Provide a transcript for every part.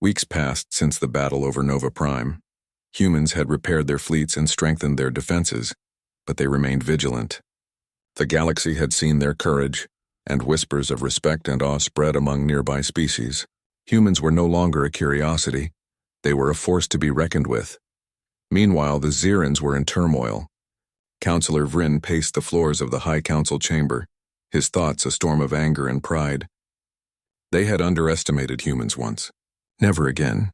Weeks passed since the battle over Nova Prime. Humans had repaired their fleets and strengthened their defenses, but they remained vigilant. The galaxy had seen their courage, and whispers of respect and awe spread among nearby species. Humans were no longer a curiosity. They were a force to be reckoned with. Meanwhile, the Zirans were in turmoil. Councillor Vryn paced the floors of the High Council chamber, his thoughts a storm of anger and pride. They had underestimated humans once. Never again.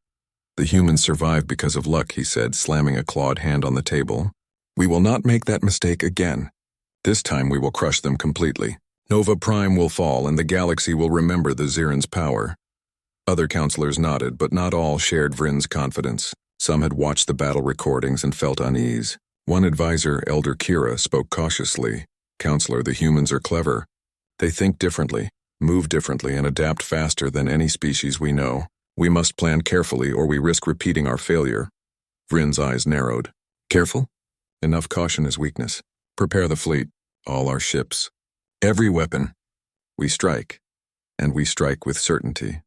The humans survived because of luck, he said, slamming a clawed hand on the table. We will not make that mistake again. This time we will crush them completely. Nova Prime will fall and the galaxy will remember the Zirans' power. Other councillors nodded, but not all shared Vryn's confidence. Some had watched the battle recordings and felt unease. One advisor, Elder Kira, spoke cautiously. Counselor, the humans are clever. They think differently, move differently, and adapt faster than any species we know. We must plan carefully or we risk repeating our failure. Vryn's eyes narrowed. Careful? Enough caution is weakness. Prepare the fleet, all our ships. Every weapon. We strike, and we strike with certainty.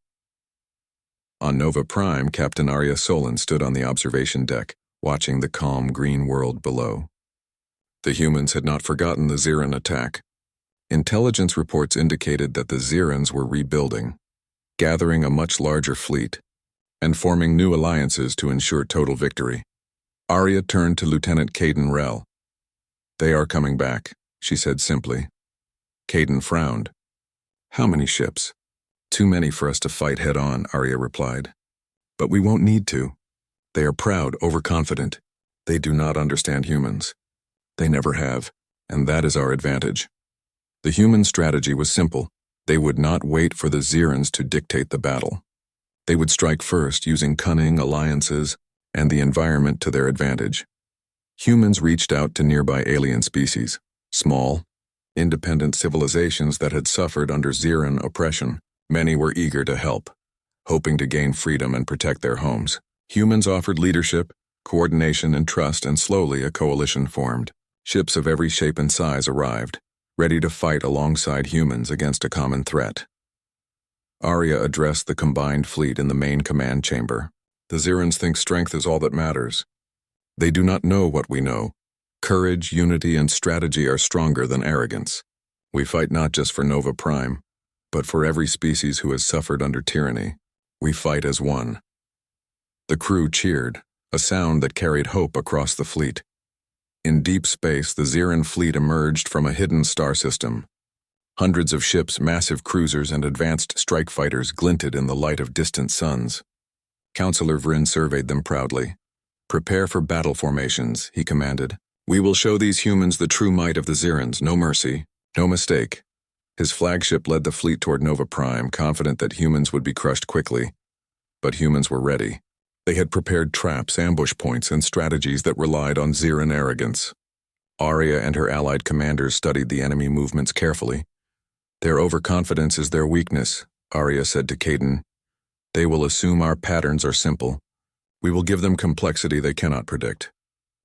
On Nova Prime, Captain Arya Solon stood on the observation deck, watching the calm green world below. The humans had not forgotten the Ziran attack. Intelligence reports indicated that the Zirans were rebuilding, gathering a much larger fleet, and forming new alliances to ensure total victory. Arya turned to Lieutenant Caden Rell. They are coming back, she said simply. Caden frowned. How many ships? Too many for us to fight head-on, Arya replied. But we won't need to. They are proud, overconfident. They do not understand humans. They never have, and that is our advantage. The human strategy was simple. They would not wait for the Zirans to dictate the battle. They would strike first, using cunning, alliances, and the environment to their advantage. Humans reached out to nearby alien species, small, independent civilizations that had suffered under Ziran oppression. Many were eager to help, hoping to gain freedom and protect their homes. Humans offered leadership, coordination, and trust, and slowly a coalition formed. Ships of every shape and size arrived, ready to fight alongside humans against a common threat. Arya addressed the combined fleet in the main command chamber. The Zirans think strength is all that matters. They do not know what we know. Courage, unity, and strategy are stronger than arrogance. We fight not just for Nova Prime, but for every species who has suffered under tyranny. We fight as one. The crew cheered, a sound that carried hope across the fleet. In deep space, the Ziran fleet emerged from a hidden star system. Hundreds of ships, massive cruisers, and advanced strike fighters glinted in the light of distant suns. Councillor Vryn surveyed them proudly. Prepare for battle formations, he commanded. We will show these humans the true might of the Zirans, no mercy, no mistake. His flagship led the fleet toward Nova Prime, confident that humans would be crushed quickly. But humans were ready. They had prepared traps, ambush points, and strategies that relied on Ziran arrogance. Arya and her allied commanders studied the enemy movements carefully. Their overconfidence is their weakness, Arya said to Caden. They will assume our patterns are simple. We will give them complexity they cannot predict.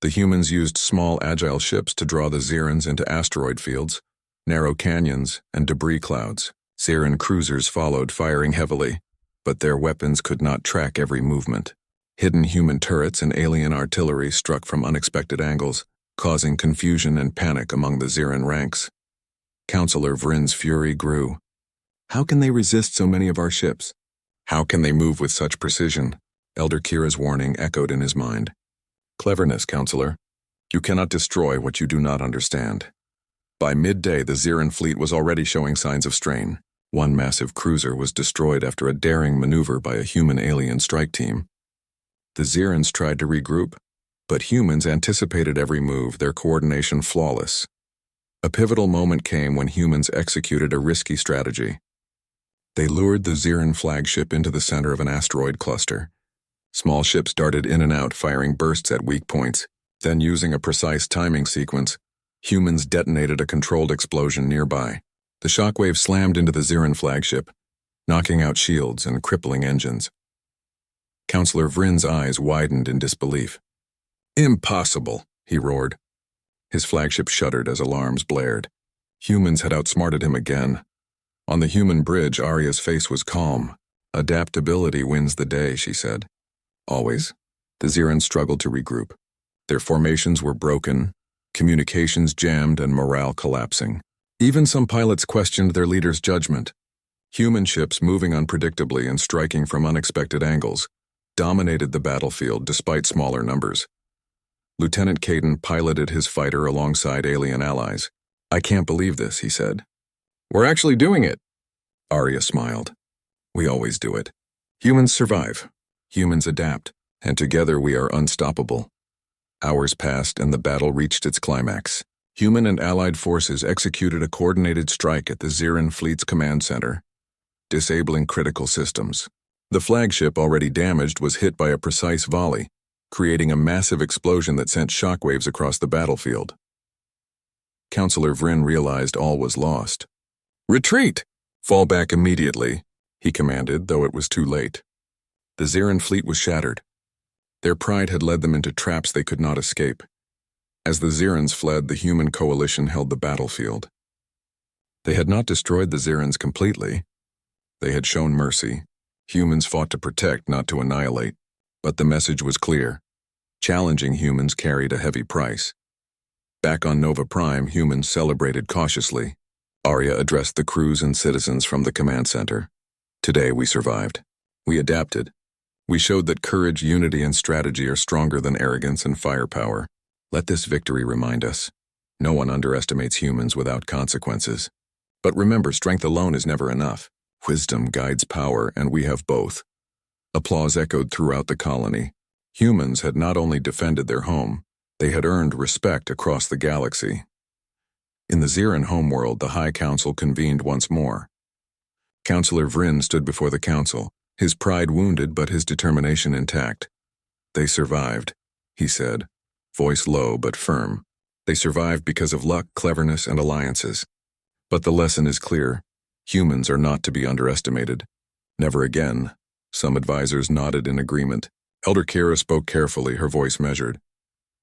The humans used small, agile ships to draw the Zirans into asteroid fields, narrow canyons, and debris clouds. Ziran cruisers followed, firing heavily, but their weapons could not track every movement. Hidden human turrets and alien artillery struck from unexpected angles, causing confusion and panic among the Ziran ranks. Councillor Vryn's fury grew. How can they resist so many of our ships? How can they move with such precision? Elder Kira's warning echoed in his mind. Cleverness, Councillor. You cannot destroy what you do not understand. By midday, the Ziran fleet was already showing signs of strain. One massive cruiser was destroyed after a daring maneuver by a human-alien strike team. The Zirans tried to regroup, but humans anticipated every move, their coordination flawless. A pivotal moment came when humans executed a risky strategy. They lured the Ziran flagship into the center of an asteroid cluster. Small ships darted in and out, firing bursts at weak points. Then, using a precise timing sequence, humans detonated a controlled explosion nearby. The shockwave slammed into the Ziran flagship, knocking out shields and crippling engines. Councillor Vryn's eyes widened in disbelief. Impossible, he roared. His flagship shuddered as alarms blared. Humans had outsmarted him again. On the human bridge, Arya's face was calm. Adaptability wins the day, she said. Always. The Zirans struggled to regroup. Their formations were broken, communications jammed, and morale collapsing. Even some pilots questioned their leader's judgment. Human ships moving unpredictably and striking from unexpected angles dominated the battlefield despite smaller numbers. Lieutenant Caden piloted his fighter alongside alien allies. "I can't believe this," he said. "We're actually doing it." Arya smiled. "We always do it. Humans survive. Humans adapt, and together we are unstoppable." Hours passed and the battle reached its climax. Human and allied forces executed a coordinated strike at the Ziran fleet's command center, disabling critical systems. The flagship, already damaged, was hit by a precise volley, creating a massive explosion that sent shockwaves across the battlefield. Counselor Vryn realized all was lost. "Retreat! Fall back immediately," he commanded, though it was too late. The Ziran fleet was shattered. Their pride had led them into traps they could not escape. As the Zirans fled, the human coalition held the battlefield. They had not destroyed the Zirans completely. They had shown mercy. Humans fought to protect, not to annihilate. But the message was clear. Challenging humans carried a heavy price. Back on Nova Prime, humans celebrated cautiously. Arya addressed the crews and citizens from the command center. "Today we survived. We adapted. We showed that courage, unity, and strategy are stronger than arrogance and firepower. Let this victory remind us. No one underestimates humans without consequences. But remember, strength alone is never enough. Wisdom guides power, and we have both." Applause echoed throughout the colony. Humans had not only defended their home, they had earned respect across the galaxy. In the Ziran homeworld, the High Council convened once more. Counselor Vryn stood before the council, his pride wounded but his determination intact. "They survived," he said, voice low but firm. "They survived because of luck, cleverness, and alliances. But the lesson is clear. Humans are not to be underestimated. Never again." Some advisors nodded in agreement. Elder Kira spoke carefully, her voice measured.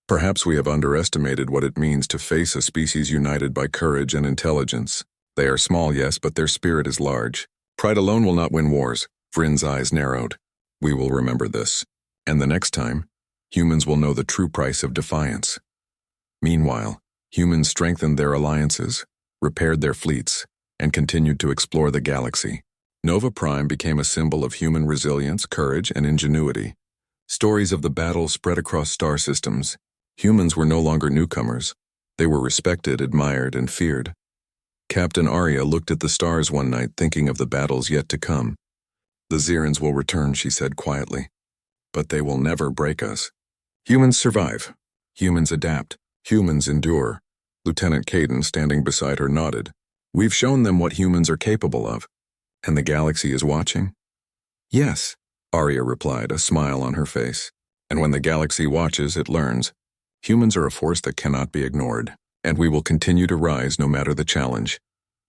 "Perhaps we have underestimated what it means to face a species united by courage and intelligence. They are small, yes, but their spirit is large. Pride alone will not win wars." Vryn's eyes narrowed. "We will remember this. And the next time, humans will know the true price of defiance." Meanwhile, humans strengthened their alliances, repaired their fleets, and continued to explore the galaxy. Nova Prime became a symbol of human resilience, courage, and ingenuity. Stories of the battle spread across star systems. Humans were no longer newcomers. They were respected, admired, and feared. Captain Arya looked at the stars one night, thinking of the battles yet to come. "The Zirans will return," she said quietly. "But they will never break us. Humans survive. Humans adapt. Humans endure." Lieutenant Caden, standing beside her, nodded. "We've shown them what humans are capable of. And the galaxy is watching?" "Yes," Arya replied, a smile on her face. "And when the galaxy watches, it learns. Humans are a force that cannot be ignored, and we will continue to rise no matter the challenge."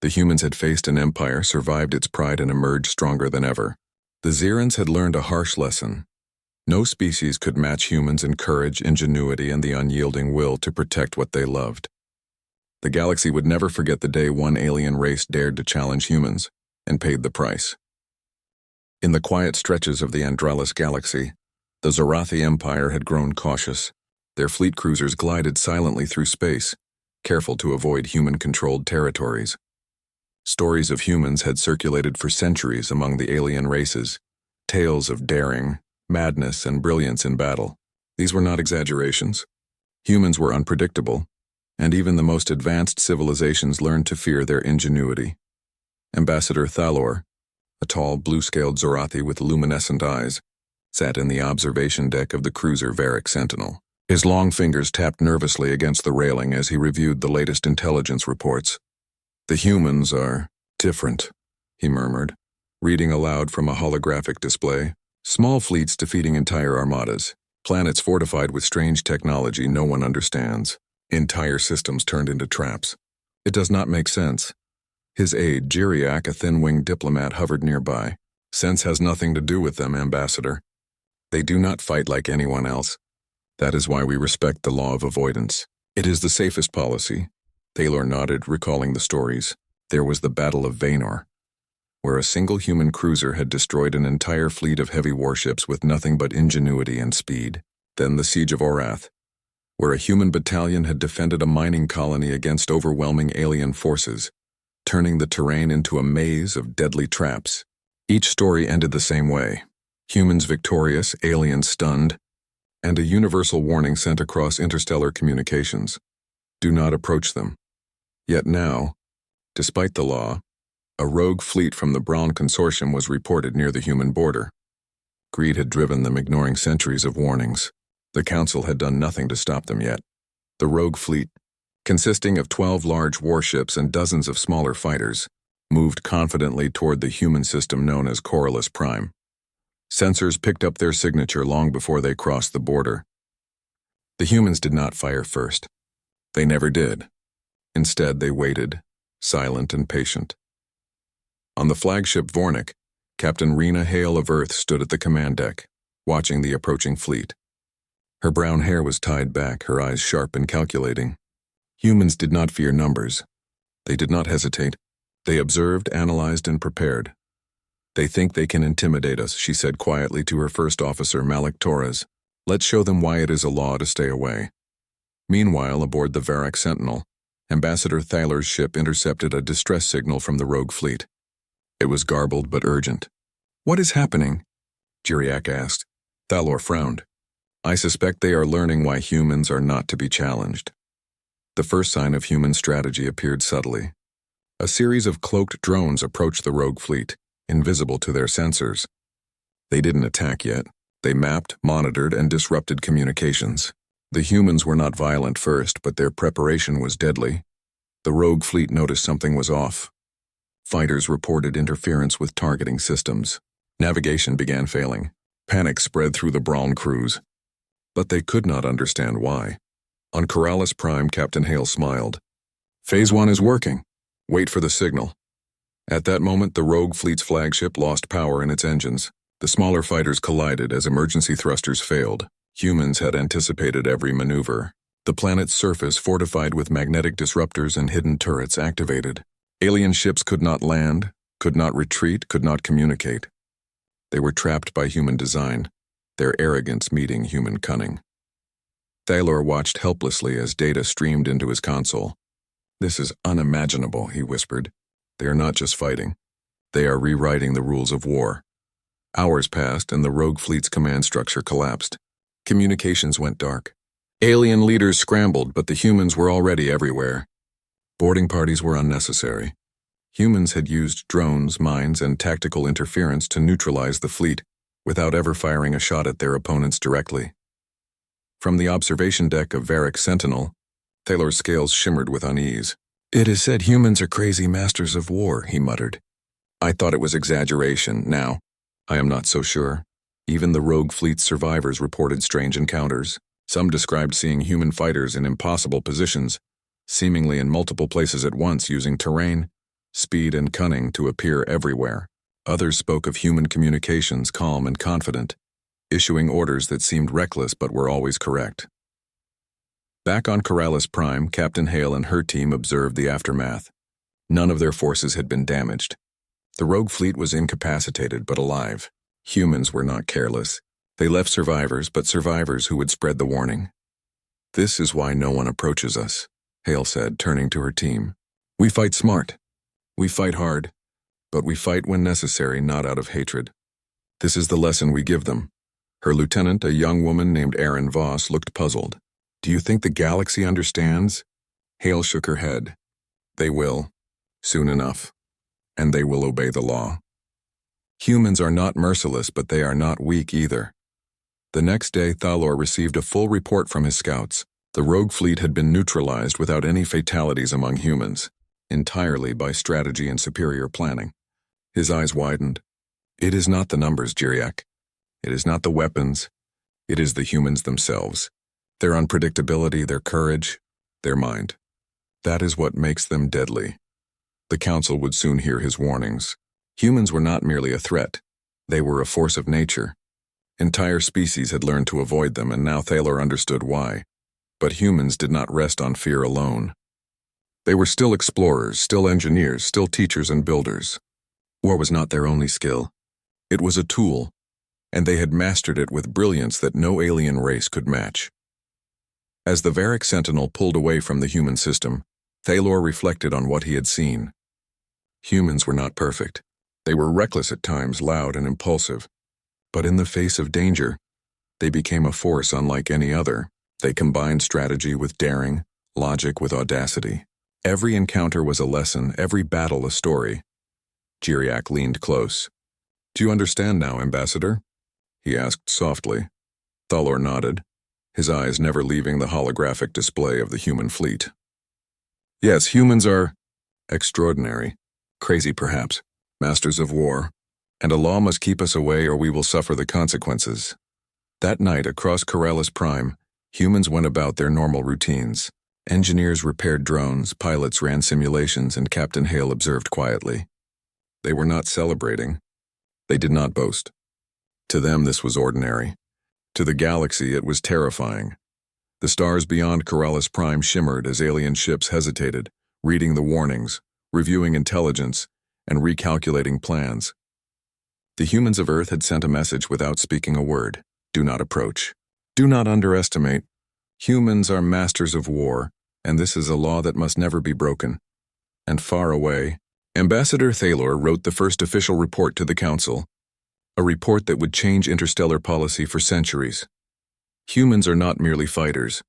The humans had faced an empire, survived its pride, and emerged stronger than ever. The Zirans had learned a harsh lesson. No species could match humans in courage, ingenuity, and the unyielding will to protect what they loved. The galaxy would never forget the day one alien race dared to challenge humans, and paid the price. In the quiet stretches of the Andralis galaxy, the Zorathi Empire had grown cautious. Their fleet cruisers glided silently through space, careful to avoid human-controlled territories. Stories of humans had circulated for centuries among the alien races, tales of daring, madness, and brilliance in battle. These were not exaggerations. Humans were unpredictable, and even the most advanced civilizations learned to fear their ingenuity. Ambassador Thalor, a tall, blue-scaled Zorathi with luminescent eyes, sat in the observation deck of the cruiser Varric Sentinel. His long fingers tapped nervously against the railing as he reviewed the latest intelligence reports. "The humans are different," he murmured, reading aloud from a holographic display. "Small fleets defeating entire armadas. Planets fortified with strange technology no one understands. Entire systems turned into traps. It does not make sense." His aide, Jiriak, a thin-winged diplomat, hovered nearby. "Sense has nothing to do with them, Ambassador. They do not fight like anyone else. That is why we respect the law of avoidance. It is the safest policy." Thalor nodded, recalling the stories. There was the Battle of Vaynor. where a single human cruiser had destroyed an entire fleet of heavy warships with nothing but ingenuity and speed. Then the siege of Orath, where a human battalion had defended a mining colony against overwhelming alien forces, turning the terrain into a maze of deadly traps. Each story ended the same way: humans victorious, aliens stunned, and a universal warning sent across interstellar communications: do not approach them. Yet now, despite the law, a rogue fleet from the Braun Consortium was reported near the human border. Greed had driven them, ignoring centuries of warnings. The Council had done nothing to stop them yet. The rogue fleet, consisting of 12 large warships and dozens of smaller fighters, moved confidently toward the human system known as Corylus Prime. Sensors picked up their signature long before they crossed the border. The humans did not fire first. They never did. Instead, they waited, silent and patient. On the flagship Vornik, Captain Rena Hale of Earth stood at the command deck, watching the approaching fleet. Her brown hair was tied back, her eyes sharp and calculating. Humans did not fear numbers. They did not hesitate. They observed, analyzed, and prepared. They think they can intimidate us, she said quietly to her first officer, Malik Torres. Let's show them why it is a law to stay away. Meanwhile, aboard the Varak Sentinel, Ambassador Thaler's ship intercepted a distress signal from the rogue fleet. It was garbled but urgent. What is happening? Jiriak asked. Thalor frowned. I suspect they are learning why humans are not to be challenged. The first sign of human strategy appeared subtly. A series of cloaked drones approached the rogue fleet, invisible to their sensors. They didn't attack yet. They mapped, monitored, and disrupted communications. The humans were not violent first, but their preparation was deadly. The rogue fleet noticed something was off. Fighters reported interference with targeting systems. Navigation began failing. Panic spread through the Braun crews. But they could not understand why. On Corylus Prime, Captain Hale smiled. Phase 1 is working. Wait for the signal. At that moment, the rogue fleet's flagship lost power in its engines. The smaller fighters collided as emergency thrusters failed. Humans had anticipated every maneuver. The planet's surface, fortified with magnetic disruptors and hidden turrets, activated. Alien ships could not land, could not retreat, could not communicate. They were trapped by human design, their arrogance meeting human cunning. Thalor watched helplessly as data streamed into his console. This is unimaginable, he whispered. They are not just fighting. They are rewriting the rules of war. Hours passed and the rogue fleet's command structure collapsed. Communications went dark. Alien leaders scrambled, but the humans were already everywhere. Boarding parties were unnecessary. Humans had used drones, mines, and tactical interference to neutralize the fleet, without ever firing a shot at their opponents directly. From the observation deck of Varak Sentinel, Thalor's scales shimmered with unease. It is said humans are crazy masters of war, he muttered. I thought it was exaggeration. Now, I am not so sure. Even the rogue fleet's survivors reported strange encounters. Some described seeing human fighters in impossible positions, seemingly in multiple places at once, using terrain, speed, and cunning to appear everywhere. Others spoke of human communications, calm and confident, issuing orders that seemed reckless but were always correct. Back on Corylus Prime, Captain Hale and her team observed the aftermath. None of their forces had been damaged. The rogue fleet was incapacitated but alive. Humans were not careless. They left survivors, but survivors who would spread the warning. This is why no one approaches us, Hale said, turning to her team. We fight smart. We fight hard. But we fight when necessary, not out of hatred. This is the lesson we give them. Her lieutenant, a young woman named Erin Voss, looked puzzled. Do you think the galaxy understands? Hale shook her head. They will, soon enough, and they will obey the law. Humans are not merciless, but they are not weak either. The next day, Thalor received a full report from his scouts. The rogue fleet had been neutralized without any fatalities among humans, entirely by strategy and superior planning. His eyes widened. It is not the numbers, Jiriak. It is not the weapons. It is the humans themselves. Their unpredictability, their courage, their mind. That is what makes them deadly. The Council would soon hear his warnings. Humans were not merely a threat. They were a force of nature. Entire species had learned to avoid them, and now Thalor understood why. But humans did not rest on fear alone. They were still explorers, still engineers, still teachers and builders. War was not their only skill. It was a tool, and they had mastered it with brilliance that no alien race could match. As the Varric Sentinel pulled away from the human system, Thalor reflected on what he had seen. Humans were not perfect. They were reckless at times, loud and impulsive. But in the face of danger, they became a force unlike any other. They combined strategy with daring, logic with audacity. Every encounter was a lesson, every battle a story. Giriak leaned close. "Do you understand now, Ambassador?" he asked softly. Thalor nodded, his eyes never leaving the holographic display of the human fleet. "Yes, humans are extraordinary, crazy perhaps, masters of war, and a law must keep us away or we will suffer the consequences." That night across Corellis Prime, humans went about their normal routines. Engineers repaired drones, pilots ran simulations, and Captain Hale observed quietly. They were not celebrating. They did not boast. To them this was ordinary. To the galaxy it was terrifying. The stars beyond Corellis Prime shimmered as alien ships hesitated, reading the warnings, reviewing intelligence, and recalculating plans. The humans of Earth had sent a message without speaking a word. Do not approach. Do not underestimate. Humans are masters of war, and this is a law that must never be broken. And far away, Ambassador Thalor wrote the first official report to the Council, a report that would change interstellar policy for centuries. Humans are not merely fighters.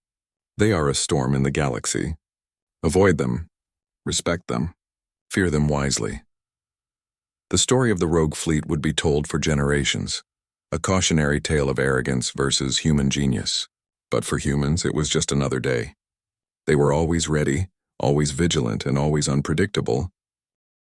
They are a storm in the galaxy. Avoid them. Respect them. Fear them wisely. The story of the rogue fleet would be told for generations, a cautionary tale of arrogance versus human genius. But for humans, it was just another day. They were always ready, always vigilant, and always unpredictable,